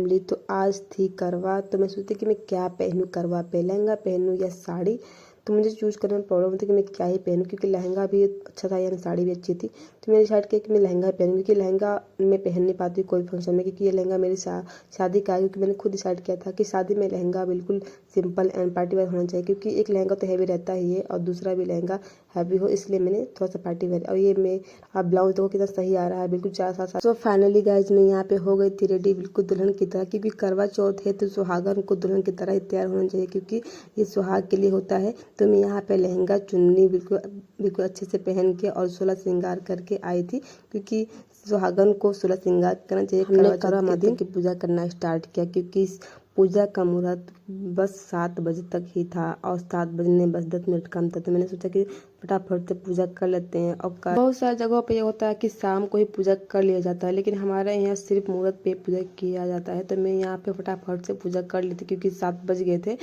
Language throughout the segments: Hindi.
एग्ज़ाम ली तो आज थी करवा, तो मैं सोचती कि मैं क्या पहनूँ, करवा पे लहंगा पहनूँ या साड़ी। तो मुझे चूज़ करने में प्रॉब्लम होती कि मैं क्या ही पहनूँ, क्योंकि लहंगा भी अच्छा था या साड़ी भी अच्छी थी। तो मैंने डिसाइड किया कि मैं लहंगा पहनूँ, क्योंकि लहंगा मैं पहन नहीं पाती कोई फंक्शन में, क्योंकि ये लहंगा मेरी शादी का है। क्योंकि मैंने खुद डिसाइड किया था कि शादी में लहंगा बिल्कुल सिंपल एंड पार्टी वेयर होना चाहिए, क्योंकि एक लहंगा तो हैवी रहता ही है और दूसरा भी लहंगा हैवी हो, इसलिए मैंने थोड़ा सा पार्टी वेयर। और ये मैं आप ब्लाउज देखो कितना सही आ रहा है, बिल्कुल 4-7। तो फाइनली गाइज मैं यहाँ पे हो गई थी रेडी बिल्कुल दुल्हन की तरह, क्योंकि करवा चौथ है तो सुहागन को दुल्हन की तरह ही तैयार होना चाहिए, क्योंकि ये सुहाग के लिए होता है। तो मैं यहाँ पे लहंगा चुन्नी बिल्कुल अच्छे से पहन के और 16 श्रृंगार करके आई थी, क्योंकि सुहागन को 16 श्रृंगार करना चाहिए। हमने करवा माता की पूजा करना स्टार्ट किया, क्योंकि पूजा का मुहूर्त बस 7 बजे तक ही था और 7 बजने बस 10 मिनट कम था। तो मैंने सोचा कि फटाफट से पूजा कर लेते हैं। और बहुत सारी जगहों पे ये होता है कि शाम को ही पूजा कर लिया जाता है, लेकिन हमारे यहाँ सिर्फ मुहूर्त पे पूजा किया जाता है। तो मैं यहाँ पे फटाफट से पूजा कर ली थी, क्योंकि 7 बज गए थे।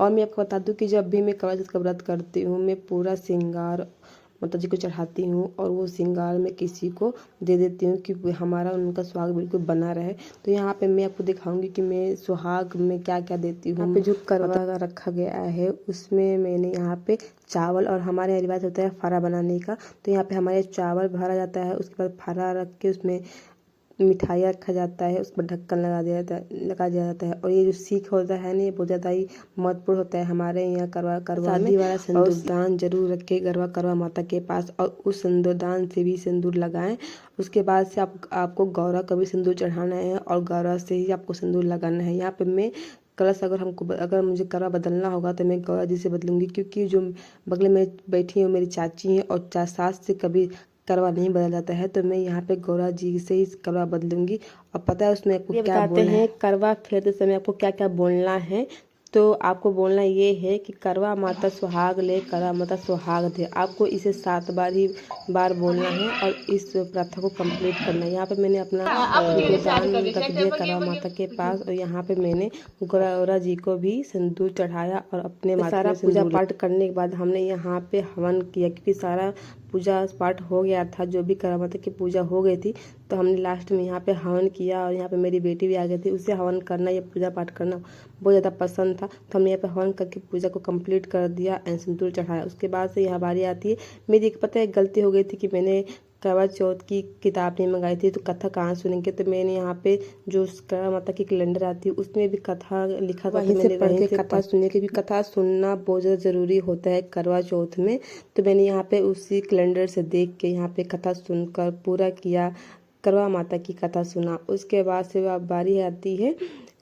और मैं आपको बता दूं कि जब भी मैं करवा चौथ का व्रत करती हूँ, मैं पूरा श्रृंगार माता जी को चढ़ाती हूँ और वो श्रृंगार में किसी को दे देती हूँ कि हमारा उनका सुहाग बिल्कुल बना रहे। तो यहाँ पे मैं आपको दिखाऊंगी कि मैं सुहाग में क्या क्या देती हूँ। यहाँ पे जो करवा रखा गया है उसमें मैंने यहाँ पे चावल, और हमारे यहाँ रिवाज होता है फारा बनाने का। तो यहाँ पे हमारे चावल भरा जाता है, उसके बाद फारा रख के उसमें मिठाई रखा जाता है, उस पर ढक्कन लगा दिया जाता है। और ये जो सीख होता है ना, ये बहुत ज़्यादा ही महत्वपूर्ण होता है हमारे यहाँ करवा शादी वाला सिंदूरदान जरूर रखे करवा माता के पास, और उस सिंदूरदान से भी सिंदूर लगाएं। उसके बाद से आपको गौरा का भी सिंदूर चढ़ाना है और गौरा से ही आपको सिंदूर लगाना है। यहाँ पे मैं कलश अगर मुझे करवा बदलना होगा तो मैं गौरा जी से बदलूंगी, क्योंकि जो बगल में बैठी है मेरी चाची हैं और सास से कभी करवा नहीं बदल जाता है। तो मैं यहाँ पे गौरा जी से ही करवा बदलूंगी। और पता है उसमें आपको क्या बोलना है, करवा फेरते समय आपको क्या क्या बोलना है। तो आपको बोलना ये है कि करवा माता सुहाग ले, करवा माता सुहाग दे। आपको इसे 7 बार बोलना है और इस प्रथा को कंप्लीट करना है। यहाँ पे मैंने अपना गोदान रख दिया करवा माता के पास, और यहाँ पे मैंने गौरा जी को भी सिंदूर चढ़ाया और अपने माथे सारा पूजा पाठ करने के बाद हमने यहाँ पे हवन किया, क्योंकि सारा पूजा पाठ हो गया था, जो भी करवा माता की पूजा हो गई थी। तो हमने लास्ट में यहाँ पे हवन किया, और यहाँ पे मेरी बेटी भी आ गई थी। उसे हवन करना या पूजा पाठ करना बहुत ज़्यादा पसंद था, तो हमने यहाँ पे हवन करके पूजा को कंप्लीट कर दिया एंड सिंदूर चढ़ाया। उसके बाद से यहाँ बारी आती है मेरी। एक पता है गलती हो गई थी कि मैंने करवा चौथ की किताब नहीं मंगाई थी, तो कथा कहाँ सुनेंगे। तो मैंने यहाँ पे जो करवा माता की कैलेंडर आती है उसमें भी कथा लिखा था, वहीं से पढ़ के कथा सुनने की भी। कथा सुनना बहुत ज़्यादा ज़रूरी होता है करवा चौथ में। तो मैंने यहाँ पे उसी कैलेंडर से देख के यहाँ पे कथा सुनकर पूरा किया, करवा माता की कथा सुना। उसके बाद से अब बारी आती है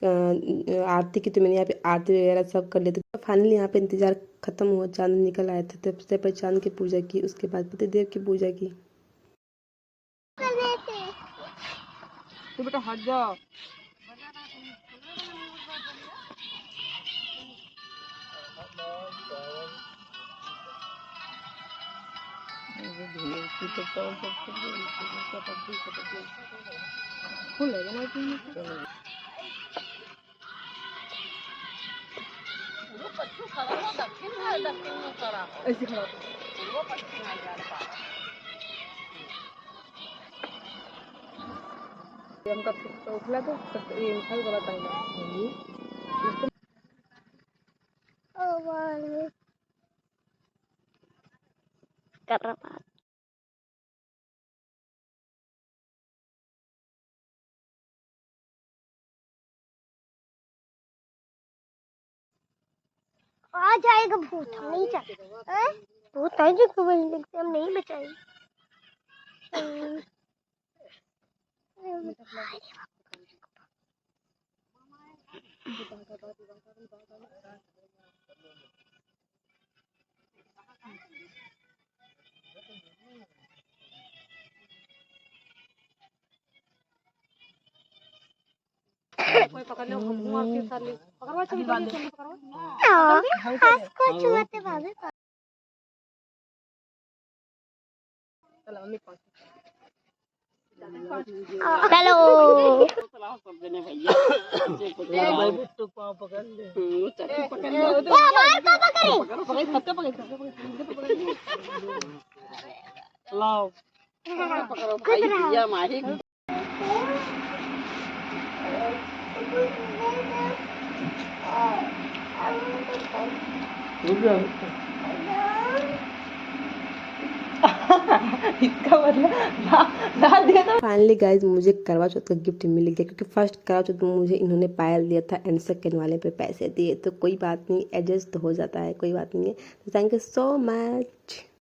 आरती की। तो मैंने यहाँ पे आरती वगैरह सब कर लेते। तो फाइनली यहाँ पे इंतजार खत्म हुआ, चांद निकल आए थे। तो सबसे पहले चांद की पूजा की, उसके बाद पतिदेव की पूजा की। तो बेटा हट जा। ऐसे खड़ा हमका तो उठला तो ये मिठाई वाला टाइम कर रहा आ जाएगा भूत, हम नहीं चाहते। भूत है जो हम नहीं बचाएंगे। कोई पकड़ ले हम आपके साथ ले पकड़वा चल कुछ बातें भाभी चलो मम्मी पास हेलो भाई बुट्टू पांव पकड़ ले वो चक्की पकड़ ले पकड़ लाओ पकड़ो भाई दिया माही इसका मतलब ला दिया तो। फाइनली गाइज मुझे करवा चौथ का गिफ्ट मिल गया, क्योंकि फर्स्ट करवा चौथ में मुझे इन्होंने पायल दिया था एंड सेकंड वाले पे पैसे दिए, तो कोई बात नहीं, एडजस्ट तो हो जाता है, कोई बात नहीं है। तो थैंक यू सो मच।